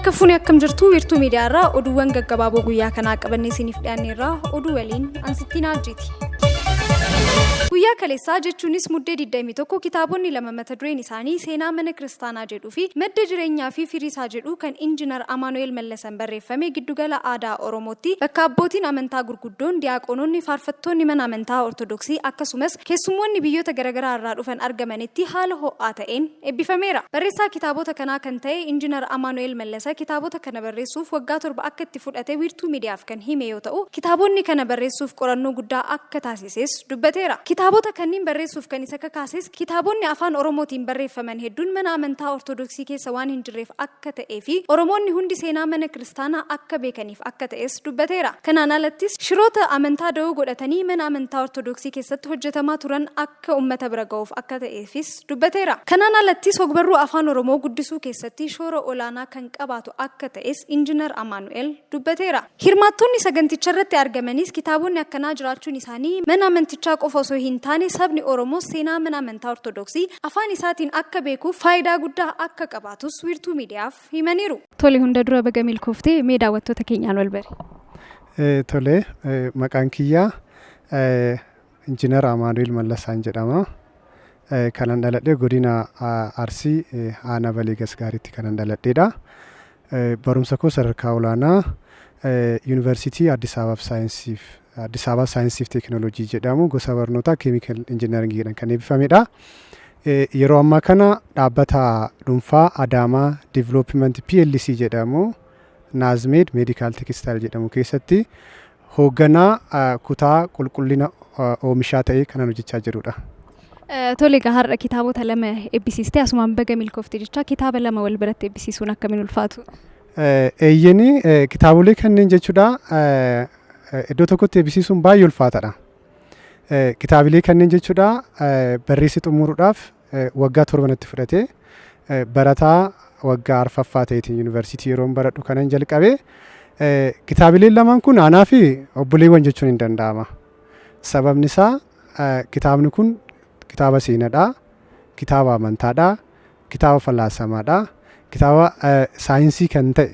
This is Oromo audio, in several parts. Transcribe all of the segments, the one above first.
Harka fuuni akkam jirtu wiirtuu miidiyaa irraa oduuwwan gaggabaaboo guyyaa kanaa qabannee isiniif dhiyaanne irraa oduu waliin ansittiin Haajjiiti. Guyyaa kaleessaa jechuunis muddee 21 kitaabonni lama mata dureen isaanii seenaa mana kiristaanaa jedhuu fi madda jireenyaa fi firiisaa jedhu kan injiinar Amaanu'eel Mallasan barreeffame giddugala aadaa Oromootti bakka abbootiin amantaa gurguddoon diyaaqoononni faarfattoonni mana amantaa Ortodoksii akkasumas keessummoonni biyyoota garaagaraa irraa dhufan argamanitti haala ho'aa ta'een eebbifameera. Barreessaa kitaabota kanaa kan ta'e injiinar Amaanu'eel Mallasa kitaabota kana barreessuuf waggaa 7 akka itti fudhate wiirtuu miidiyaaf kan hime yoo ta'u kitaabonni kana barreessuuf qorannoo guddaa akka taasises dubbateera. Kitaabota kanneen barreessuuf kan isa kakaases kitaabonni afaan Oromootiin barreeffaman hedduun mana amantaa Ortodoksii keessa waan hin jirreef akka ta'ee fi Oromoonni hundi seenaa mana kiristaanaa akka beekaniif akka ta'es dubbateera. Kanaan alattis shiroota amantaa da'oo godhatanii mana amantaa Ortodoksii keessatti hojjetamaa turan akka uummata bira ga'uuf akka ta'eefis dubbateera. Kanaan alattis ogbarruu afaan Oromoo guddisuu keessatti shoora olaanaa kan qabaatu akka ta'es injiinar Amaanu'eel dubbateera. Hirmaattonni saganticha irratti argamanis kitaabonni akkanaa jiraachuun isaanii mana amantichaa qofa osoo hin taane sabni Oromoo seenaa mana amantaa Ortodoksii afaan isaatiin akka beekuuf faayidaa guddaa akka qabaatus wiirtuu miidiyaaf himaniiru. Tole hunda dura baga milkooftee mee daawwattoota keenyaan wal bari. Tole maqaan kiyyaa injiinar Amaanu'eel Mallasaan jedhama. Kanan dhaladhe godina Arsii aanaa Balee Gasgaariitti kanan dhaladheedha. Barumsa koo sadarkaa olaanaa Yuunivarsiitii Addis Ababa Saayinsiif Teekinooloojii jedhamu gosa barnootaa keemikaal injiinaringiidhaan kan eebbifamedha. Yeroo ammaa kana dhaabbata dhuunfaa Adaamaa Diivilooppimenti PLC jedhamu Naazmeed Meedikaal Teekstaayil jedhamu keessatti hoogganaa kutaa qulqullina oomishaa ta'ee kanan hojjechaa jirudha. Tole har'a kitaabota lama eebbisiistee asumaan baga milkooftee jecha kitaaba lama wal biratti eebbisiisuun akkamiin ulfaatu? Eeyyanii kitaabolee kanneen jechuudha iddoo tokkotti eebbisiisuun baay'ee ulfaataadha. Kitaabilee kanneen jechuudha barreessee xumuruudhaaf waggaa 7 natti fudhate barataa waggaa 4ffaa ta'eetiin yuunivarsiitii yeroon baradhu kanan jalqabe. Kitaabileen lamaan kun anaa fi obboleewwan jechuun hin danda'ama. Sababni isaa kitaabni kun kitaaba seenaadha, kitaaba amantaadha, kitaaba falaasamaadha, kitaaba saayinsii kan ta'e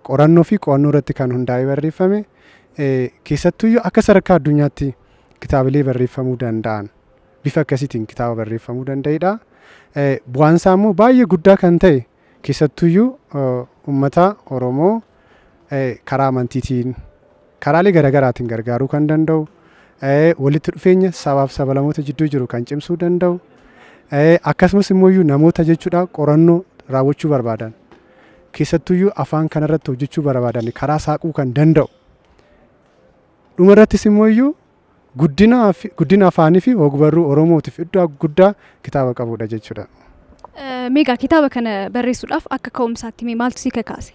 qorannoo fi qo'annoo irratti kan hundaa'ee barreeffame keessattuu akka sadarkaa addunyaatti kitaabilee barreeffamuu danda'an bifa akkasiitiin kitaaba barreeffamuu danda'edha. Bu'aan isaa immoo baay'ee guddaa kan ta'e keessattuu uummata Oromoo karaa amantiitiin karaalee garaagaraatiin gargaaruu kan danda'u, walitti dhufeenya sabaaf sablamoota jidduu jiru kan cimsuu danda'u, akkasumas immoo namoota jechuudha qorannoo raawwachuu barbaadan keessattuu afaan kanarratti hojjechuu barbaadan karaa saaquu kan danda'u. Dhumarrattis immoo guddina afaanii fi ogbarruu Oromootiif iddoo guddaa kitaaba qabudha jechuudha. Meegaa kitaaba kana barreessuudhaaf akka ka'umsaatti maaltu si kakaase?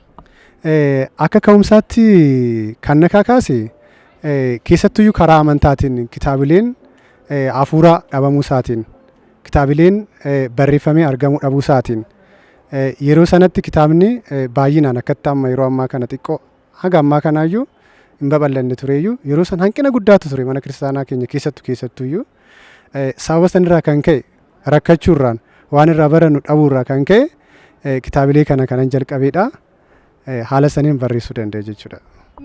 Akka ka'umsaatti kan na kakaase keessattuu karaa amantaatiin kitaabileen hafuura dhabamuu isaatiin kitaabileen barreeffamee argamuu dhabuu isaatiin yeroo sanatti kitaabni baay'inaan akkatti amma yeroo ammaa kana xiqqoo haga ammaa kanaayyuu hin babal'anne tureeyyuu yeroo san hanqina guddaatu ture mana kiristaanaa keenya keessattuuyyuu sababa sanirraa kan ka'e rakkachuurraan waan irraa barannu dhabuurraa kan ka'e kitaabilee kana kanan jalqabeedha. Haala saniin barreessuu danda'e jechuudha.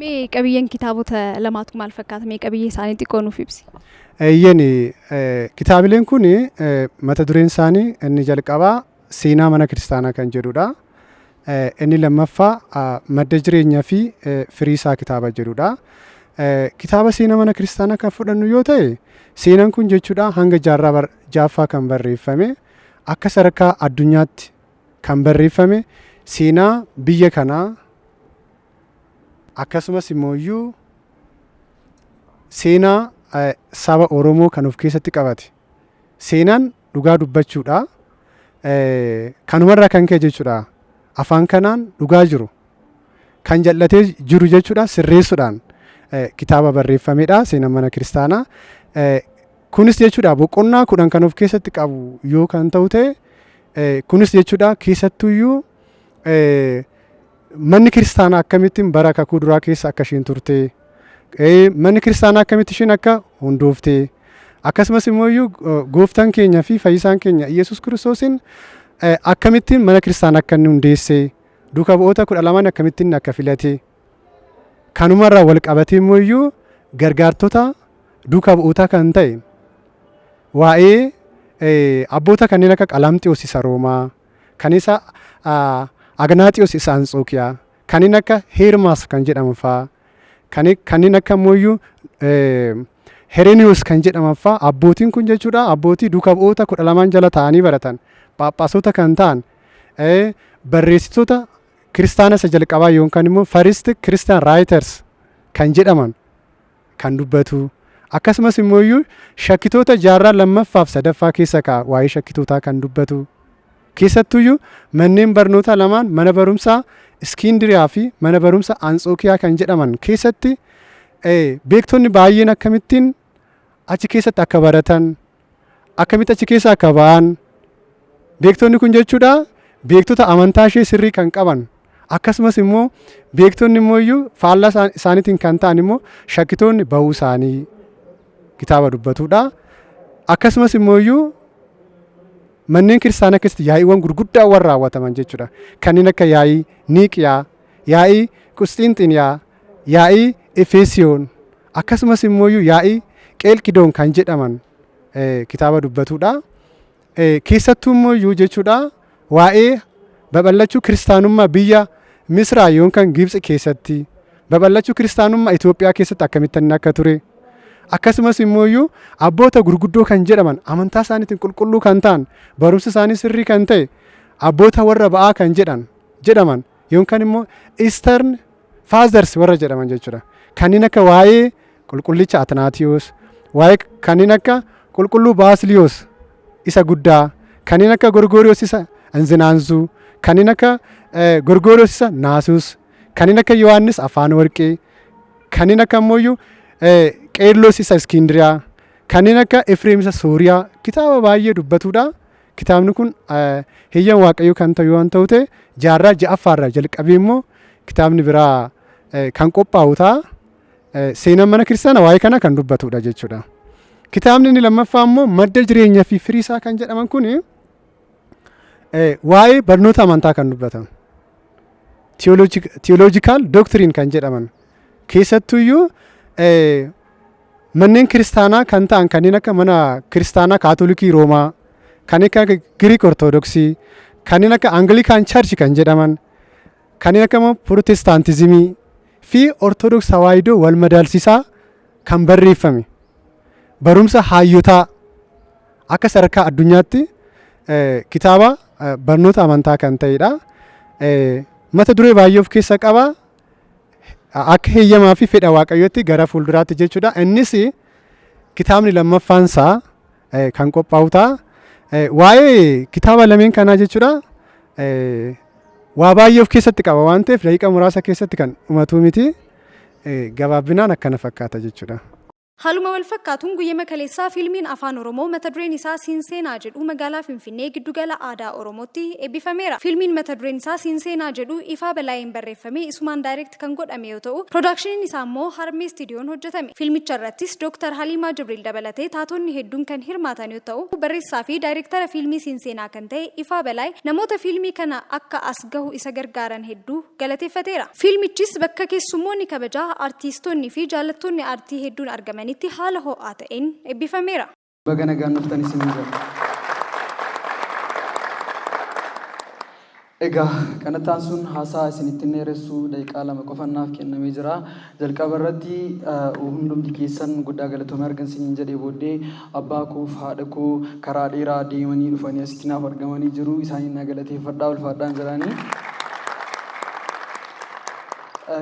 Mee qabiyyeen kitaabota lamaatu maal fakkaata? Mee qabiyyee isaanii xiqqoo nuuf ibsi. Kitaabileen kun mata dureen isaanii inni jalqabaa seenaa mana kiristaanaa kan jedhudha. Inni lammaffaa madda jireenyaa fi firiisaa kitaaba jedhudha. Kitaaba seenaa mana kiristaanaa kan fudhannu yoo ta'e seenaan kun jechuudha hanga jaarraa 6ffaa kan barreeffame akka sadarkaa addunyaatti kan barreeffame seenaa biyya kanaa akkasumas immoo seenaa saba Oromoo kan of keessatti qabate. Seenaan dhugaa dubbachuudha. Kanumarraa kan ka'e jechuudha afaan kanaan dhugaa jiru kan jallatee jiru jechuudha sirreessuudhaan kitaaba barreeffamedha seenaa mana kiristaanaa. Kunis jechuudha boqonnaa 10 kan of keessatti qabu yoo kan ta'u ta'e kunis jechuudha keessattuuyyuu manni kiristaanaa akkamittiin bara kakuu duraa keessa akka isheen turte, manni kiristaanaa akkamitti isheen akka hundoofte, akkasumas immoo gooftaan keenya fi fayyisaan keenya Yesuus Kiristoosiin akkamittiin mana kiristaanaa akka inni hundeesse duuka bu'oota 12 akkamittiin akka filate kanumarraa wal qabatee immoo gargaartota duuka bu'oota kan ta'e waa'ee abboota kanneen akka Qalamxiyoos isa Roomaa, kan isa Agnaaxiyoos isa Anxookiyaa, kanneen akka Heermaas kan jedhaman fa'aa, kanneen akka immoo Hereeniyoos kan jedhaman fa'aa abbootiin kun jechuudha abbootii duuka bu'oota 12 jala ta'anii baratan phaaphaasota kan ta'an barreessitoota kiristaana isa jalqabaa yookaan immoo first Christian writers kan jedhaman kan dubbatu. Akkasumas immoo shakkitoota jaarraa lammaffaaf sadaffaa keessa waa'ee shakkitootaa kan dubbatu. Keessattuyyuu manneen barnoota lamaan mana barumsaa Iskindiriyaa fi mana barumsa Anxookiyaa kan jedhaman keessatti beektonni baay'een akkamittiin achi keessatti akka baratan, akkamitti achi keessa akka ba'an, beektonni kun jechuudha beektota amantaa ishee sirrii kan qaban, akkasumas immoo beektonni immoo faallaa isaaniitiin kan ta'an immoo shakkitoonni bahuu isaanii kitaaba dubbatudha. Akkasumas immoo manneen kiristaanaa keessatti yaa'iiwwan gurguddaa warra raawwataman jechuudha. Kanneen akka yaa'ii Niiqiyaa, yaa'ii Qusxinxiniyaa, yaa'ii Efesiyoon, akkasumas immoo yaa'ii Qeelqidoon kan jedhaman kitaaba dubbatudha. Keessattuu immoo jechuudha waa'ee babal'achuu kiristaanummaa biyya Misraa yookaan Gibxi keessatti, babal'achuu kiristaanummaa Itoophiyaa keessatti akkamittiin akka ture, akkasumas immoo abboota gurguddoo kan jedhaman amantaa isaaniitiin qulqulluu kan ta'an, barumsa isaanii sirrii kan ta'e abboota warra ba'aa kan jedhaman yookaan immoo Eastern Fathers warra jedhaman jechuudha. Kanneen akka waa'ee qulqullicha Atnaatiyoos, waa'ee kanneen akka qulqulluu Baasiliyoos isa guddaa, kanneen akka Gorgoriyoos isa Anzinaanzuu, kanneen akka Gorgoriyoos isa Naasuus, kanneen akka Yohaannis Afaan Warqee, kanneen akka immoo Qeerloos isa Iskindiriyaa, kanneen akka Efreem isa Sooriyaa kitaaba baay'ee dubbatudha. Kitaabni kun heeyyama Waaqayyoo kan ta'u yoo ta'u jaarraa ja'affaarraa jalqabee immoo kitaabni biraa kan qophaa'u ta'a. Seenaan mana kiristaanaa waa'ee kana kan dubbatudha jechuudha. Kitaabni inni lammaffaa immoo madda jireenyaa fi firii isaa kan jedhaman kun waa'ee barnoota amantaa kan dubbatan. Theological doctrine kan jedhaman. Keessattuyyuu manneen kiristaanaa kan ta'an kanneen akka mana kiristaanaa Kaatolikii Roomaa, kanneen akka Giriik Ortodoksii, kanneen akka Anglikaan Charchi kan jedhaman, kanneen akka Protestaantizimii fi Ortodoks Tawaahidoo wal madaalsisaa kan barreeffame. Barumsa hayyotaa akka sadarkaa addunyaatti kitaaba barnoota amantaa kan ta'edha. Mata duree baay'ee of keessaa qaba. Akka heeyyamaa fi fedha Waaqayyootti gara fuulduraatti jechuudha. Innis kitaabni lammaffaan isaa kan qophaa'u ta'a. Waa'ee kitaaba lameen kanaa jechuudha. Waa baay'ee of keessatti qaba waan ta'eef daqiiqa muraasa keessatti kan dhumatu miti. Gabaabinaan akkana fakkaata jechuudha. Haaluma wal fakkaatuun guyyaa kaleessaa fiilmiin afaan Oromoo mata dureen isaa Siinseenaa jedhu magaalaa Finfinnee giddugala aadaa Oromootti eebbifameera. Fiilmiin mata dureen isaa Siinseenaa jedhu Ifaa Balaayeen barreeffamee isumaan daayireekt kan godhame yoo ta'u, piroodaakshiniin isaa immoo Harmee Istiidiyoon hojjetame. Fiilmicha irrattis Dr. Haliimaa Jibriil dabalatee taatonni hedduun kan hirmaatan yoo ta'u, barreessaa fi daayireektara fiilmii Siinseenaa kan ta'e Ifaa Balaay namoota fiilmii kana akka as gahu isa gargaaran hedduu galateeffateera. Fiilmichis bakka keessummoonni kabajaa, artiistoonni fi jaallattoonni aartii hedduun argaman itti haala ho'aa ta'een eebbifameera. Baga nagaan dhuftan isin jira. Egaa kanattaan sun haasaa isinitti dheeressuu daqiiqaa 2 qofannaaf kennamee jira. Jalqaba irratti hundumti keessan guddaa galatoomee argamsiniin jedhee booddee abbaa koo fi haadha koo karaa dheeraa deemanii dhufanii asitti naaf argamanii jiru. Isaaniin na galateeffadhaa ulfaadhaan jiranii.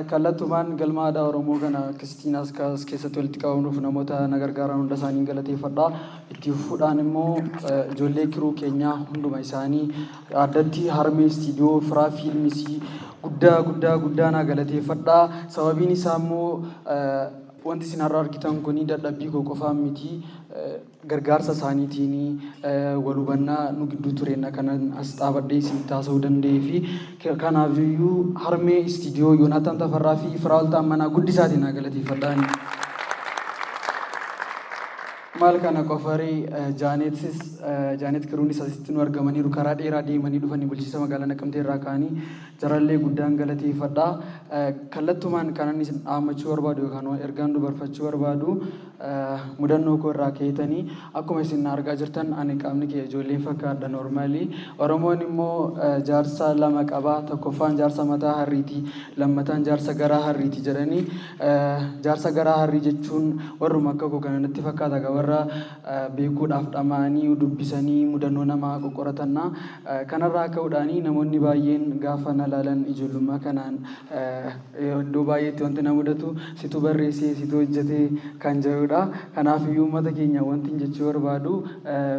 Kallattumaan galma aadaa Oromoo kana Kiristiinaas keessatti walitti qabamuuf namoota na gargaaran hunda isaanii galateeffadhaa. Itti fufuudhaan immoo ijoollee kiruu keenyaa hunduma isaanii addatti Harmee Istiidiyoo firaa fiilmisii guddaa na galateeffadhaa. Sababiin isaa immoo wanti isin har'a argitan kun dadhabbii koo qofaan miti. Gargaarsa isaaniitiin wal hubannaa nu gidduu tureenna kanan as dhaabadhee isin taasisuu danda'ee fi kanaaf iyyuu Harmee Istiidiyoo Yoonaataan Tafarraa fi Firaa'ol Taammanaa guddisaatiin na galateeffadhaan. maal kana qofarii Jaanet Kiruunis asitti nu argamaniiru karaa dheeraa deemanii dhufanii bulchiisa magaalaa Naqamtee irraa ka'anii jarallee guddaan galateeffadha. Kallattumaan kanan isin dhaammachuu barbaadu yookaan ergaan dubarfachuu barbaadu mudannoo koo irraa ka'etanii akkuma isin argaa jirtan ani qaamni kee ijoolleen fakkaadha normaalii. Oromoon immoo jaarsa lama qaba. Tokkoffaan jaarsa mataa harriiti, lammataan jaarsa garaa harriiti jedhanii jaarsa garaa harrii jechuun warruma akka koo kana natti fakkaata warra beekuudhaaf dhama'anii dubbisanii mudannoo namaa qoqqoratanna. Kanarraa ka'uudhaanii namoonni baay'een gaafa na ilaalan ijoollummaa kanaan iddoo baay'eetti wanti na mudatu situ barreessee situ hojjetee kan jedhudha. Kanaaf iyyuu uummata keenya wanti jechuu barbaadu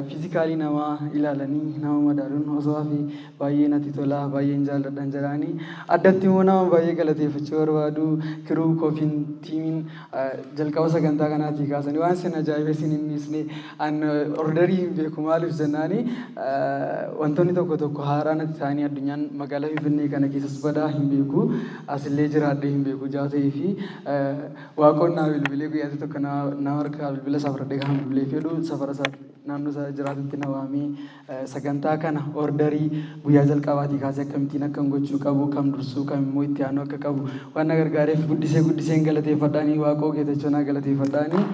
fiizikaalii namaa ilaalanii nama madaaluun osoo fi baay'ee natti tola baay'een jaalladhan jedhanii addatti immoo nama baay'ee galateeffachuu barbaadu kiruu koofiin tiimiin jalqaba sagantaa kanaatii kaasanii waan sin ajaa'ibe sin innisne an ordarii hin beeku maaliif jennaani wantoonni tokko haaraa natti ta'anii addunyaan magaalaa Finfinnee kana keessas badaa hin beeku asillee jiraadhee hin beeku jaatee fi waaqonnaa bilbilee guyyaatti tokko nama harkaa bilbila safaradhee kan bilbilee fedhu safara isaa naannoo isaa jiraatutti na waamee sagantaa kana ordarii guyyaa jalqabaatii kaasee akkamittiin akkam gochuu qabu kam dursuu kam immoo itti aanu akka qabu waan na gargaareef guddiseen galateeffadhaanii waaqoo geetachonaa galateeffadhaanii.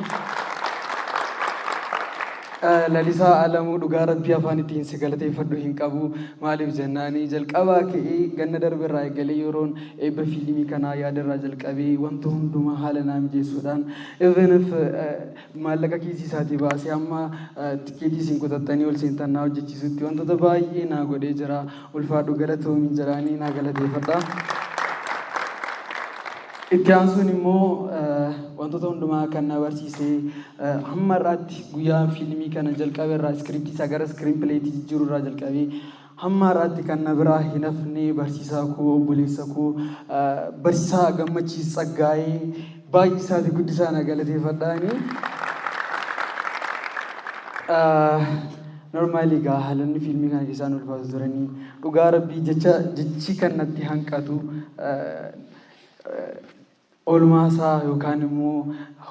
Lalisaa Alamuu dhugaa rabbii afaan ittiin si galateeffadhu hin qabu maaliif jennaanii jalqabaa ka'ee ganna darbe irraa eegalee yeroon eebba fiilmii kanaa yaadarraa jalqabee wanta hundumaa haala naa mijeessuudhaan evenif maallaqa kiisii isaatii baasee amma tikeetii isin kutattanii ol seentan naa hojjechiisutti wantoota baay'ee naa godhee jira ulfaadhu galatoomiin jedhaanii naa galateeffadha. Itti aansuun immoo wantoota hundumaa kan na barsiisee hamma irraatti guyyaa fiilmii kana jalqabe irraa iskiriiptii isaa gara iskiriinpileetii jijjiiruu irraa jalqabee hamma irraatti kan na biraa hin hafne barsiisaa koo obboleessa koo barsiisaa Gammachiis Tsaggaayee baay'ee isaati guddisaa na galateeffadhaanii. Normaalii gaa haalonni fiilmii kana keessaan ulfaatu turanii dhugaa rabbii jechi kan natti hanqatu oolmaasaa yookaan immoo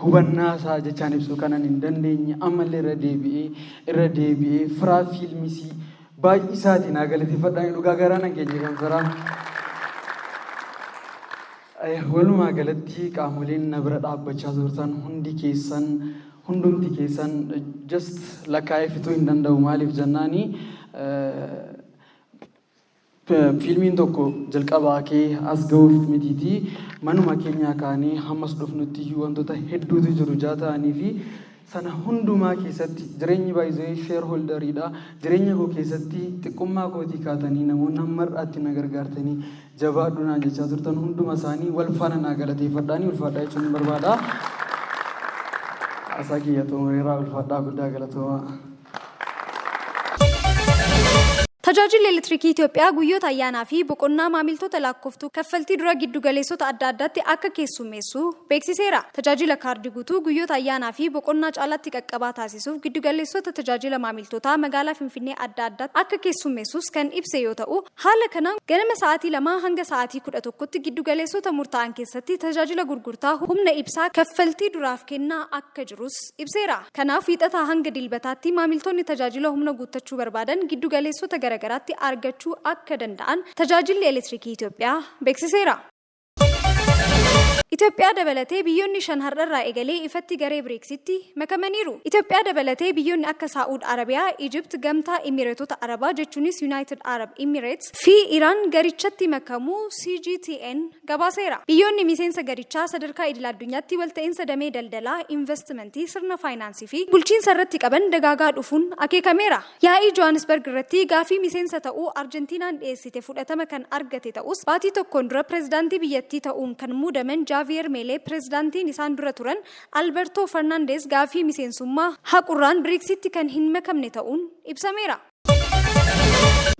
hubannaasaa jechaan ibsuu kanan hin dandeenye ammallee irra deebi'ee firaa fiilmisii baay'ee isaatiin haa galateeffadhaanii dhugaa garaa nan keenya kan firaa. Walumaa galatti qaamoleen na bira dhaabbachaa turtan hundumti keessan just lakkaa'ee fixuu hin danda'u maaliif jennaanii fiilmiin tokko jalqabaa kee as ga'uuf mitiitii manuma keenyaa kaanii hammas dhufnutti iyyuu wantoota hedduutu jiru jaata'anii fi sana hundumaa keessatti jireenyi baay'ee sheer holdariidha. Jireenya koo keessatti xiqqummaa kootii kaatanii namoonni hamma har'aatti na gargaartanii jabaadhu naan jechaa turtan hunduma isaanii wal faana naa galateeffadhaanii ulfaadhaa jechuun hin barbaada. Asaa kiyya xumureeraa ulfaadhaa guddaa galatoomaa. Tajaajilli Elektiriikii Itoophiyaa guyyoota ayyaanaa fi boqonnaa maamiltoota lakkooftuu kaffaltii dura giddu galeessota adda addaatti akka keessummeessu beeksiseera. Tajaajila kaardii guutuu guyyoota ayyaanaa fi boqonnaa caalaatti qaqqabaa taasisuuf giddu galeessota tajaajila maamiltootaa magaalaa Finfinnee adda addaatti akka keessummeessus kan ibse yoo ta'u, haala kanaan ganama sa'aatii 2 hanga sa'aatii 11tti giddu galeessota murtaa'an keessatti tajaajila gurgurtaa humna ibsaa kaffaltii duraaf kennaa akka jirus ibseera. Kanaaf wiixataa hanga dilbataatti maamiltoonni tajaajila humna guuttachuu barbaadan giddu galeessota garaagaraatti argachuu akka danda'an tajaajilli Elektiriikii Itoophiyaa beeksiseera. Itoophiyaa dabalatee biyyoonni 5 har'arraa eegalee ifatti garee BRICSitti makamaniiru. Itoophiyaa dabalatee biyyoonni akka Saa'ud Arabiyaa, Ijipt, Gamtaa Imireetota Arabaa jechuunis United Arab Emirates fi Iraan garichatti makamuu CGTN gabaaseera. Biyyoonni miseensa garichaa sadarkaa idil addunyaatti walta'iinsa damee daldalaa, investimentii, sirna faayinaansii fi bulchiinsa irratti qaban dagaagaa dhufuun akeekameera. Yaa'ii Johannesburg irratti gaafii miseensa ta'uu Arjentiinaan dhiyeessite fudhatama kan argate ta'us baatii tokkoon dura pireezidaantii biyyattii ta'uun kan muudaman Javier Milei pireezidaantiin isaan dura turan Alberto Fernandez gaafii miseensummaa haqurraan BRICSitti kan hin makamne ta'uun ibsameera.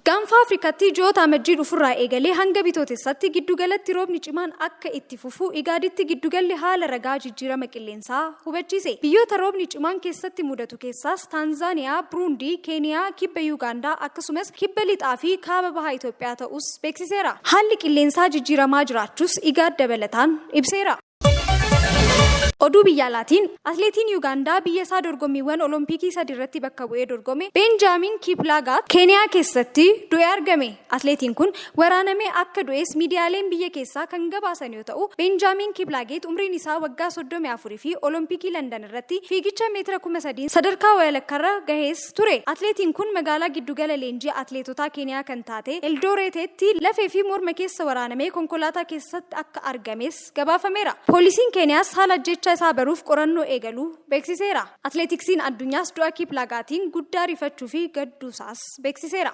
Gaanfa Afrikaatti ji'oota amajjii dhufurraa eegalee hanga bitootessaatti giddugalatti roobni cimaan akka itti fufu igaaditti giddugalli haala ragaa jijjiirama qilleensaa hubachiise. Biyyoota roobni cimaan keessatti mudatu keessaas Taanzaaniyaa, Buruundii, Keeniyaa, kibba Yuugaandaa akkasumas kibba lixaa fi kaaba bahaa Itoophiyaa ta'us beeksiseera. Haalli qilleensaa jijjiiramaa jiraachuus igaad dabalataan ibseera. Oduu biyya alaatiin atleetiin Yuugaandaa biyya isaa dorgommiiwwan Olompikii sadii irratti bakka bu'ee dorgome Benjaamin Kiplagat Keeniyaa keessatti du'ee argame. Atleetiin kun waraanamee akka du'es miidiyaaleen biyya keessaa kan gabaasan yoo ta'u, Benjaamin Kiplagat umriin isaa waggaa 34 fi Olompikii London irratti fiigicha meetira 3000 sadarkaa walakkaarra gahees ture. Atleetiin kun magaalaa giddugala leenjii atleetotaa Keeniyaa kan taate Eldoreetetti lafee fi morma keessa waraanamee konkolaataa keessatti akka argames gabaafameera. Poolisiin Keeniyaas haala ajjeechaa isaa baruuf qorannoo eegaluu beeksiseera. Atleetiksiin addunyaas du'a Kiplagaatiin guddaa rifachuu fi gadduusaas beeksiseera.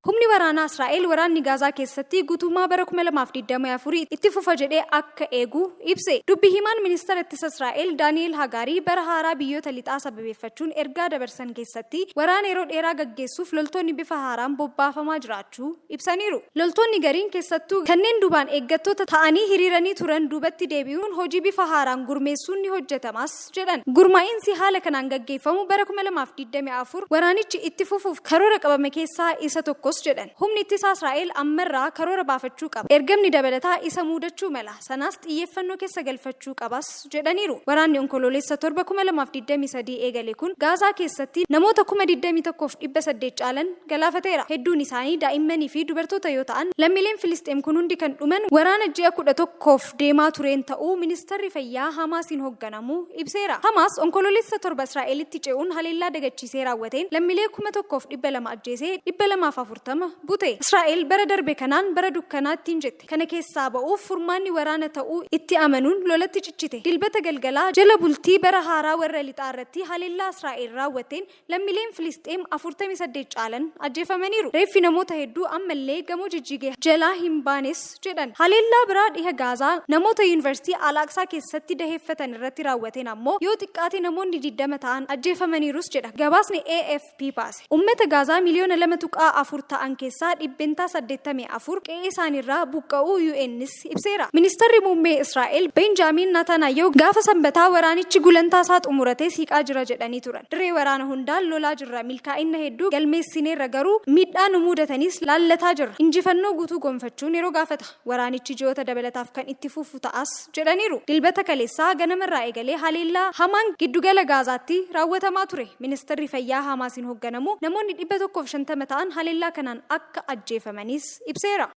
Humni waraanaa Israa'el waraanni Gaazaa keessatti guutummaa bara 2024 itti fufa jedhee akka eegu ibse. Dubbi himaan ministeera ittisa Israa'el Daani'el Hagaarii bara haaraa biyyoota lixaa sababeeffachuun ergaa dabarsan keessatti waraana yeroo dheeraa gaggeessuuf loltoonni bifa haaraan bobbaafamaa jiraachuu ibsaniiru. Loltoonni gariin keessattuu kanneen duubaan eeggattoota ta'anii hiriiranii turan duubatti deebi'uun hojii bifa haaraan gurmeessuun ni hojjetamas jedhan. Gurmaa'insi haala kanaan gaggeeffamu bara 2024 waraanichi itti fufuuf karoora qabame keessaa isa tokkos jedhan. Humni ittisa Israa'el ammarraa karoora baafachuu qaba. Ergamni dabalataa isa muudachuu mala. Sanaas xiyyeeffannoo keessa galfachuu qabas jedhaniiru. Waraanni onkololeessa 2023 eegale kun Gaazaa keessatti namoota 21,800 caalan galaafateera. Hedduun isaanii daa'immanii fi dubartoota yoo ta'an, lammiileen Filisxeem kun hundi kan dhuman waraana ji'a 11f deemaa tureen ta'uu ministeerri fayyaa Hamaasiin hoogganamu ibseera. Hamaas onkololeessa 7 Israa'elitti ce'uun haleellaa dagachiisee raawwateen lammiilee 1,200 ajjeesee 240 bute. Israa'el bara darbe kanaan bara dukkanaatti jette. Kana keessaa ba'uuf furmaanni waraana ta'uu itti amanuun lolatti cichite. Dilbata galgalaa jala bultii bara haaraa warra lixaa irratti haleellaa Israa'el raawwateen lammiileen Filisxeem 48 caalan ajjeefamaniiru. Reeffi namoota hedduu ammallee gamoo jijjigee jalaa hin baanes jedhan. Haleellaa biraa dhiha Gaazaa namoota yuunivarsiitii Alaaqsaa keessatti daheeffatan irratti raawwateen ammoo yoo xiqqaate namoonni 20 ta'an ajjeefamaniirus jedha. Gabaasni AFP baase. Uummata Gaazaa miliyoona 2.4 ta'an keessaa dhibbentaa 84 qe'ee isaaniirraa buqqa'uu UN's ibseera. Ministeerri muummee Israa'el Benjaamin Netanyaahuu gaafa sanbataa waraanichi gulantaa isaa xumuratee siiqaa jira jedhanii turan. Dirree waraana hundaan lolaa jirra. Milkaa'ina hedduu galmeessineerra garuu miidhaa nu muudatanis laallataa jirra. Injifannoo guutuu gonfachuun yeroo gaafata. Waraanichi ji'oota dabalataaf kan itti fufu ta'as jedhaniiru. Dilbata kaleessaa ganamarraa eegalee haleellaa hamaan giddugala Gaazaatti raawwatamaa ture. Ministeerri fayyaa Hamaasiin hoogganamu namoonni 150 ta'an haleellaa kanaan akka ajjeefamanis ibseera.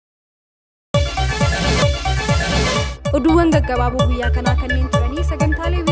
Oduuwwan gaggabaaboo guyyaa kanaa kanneen turanii sagantaalee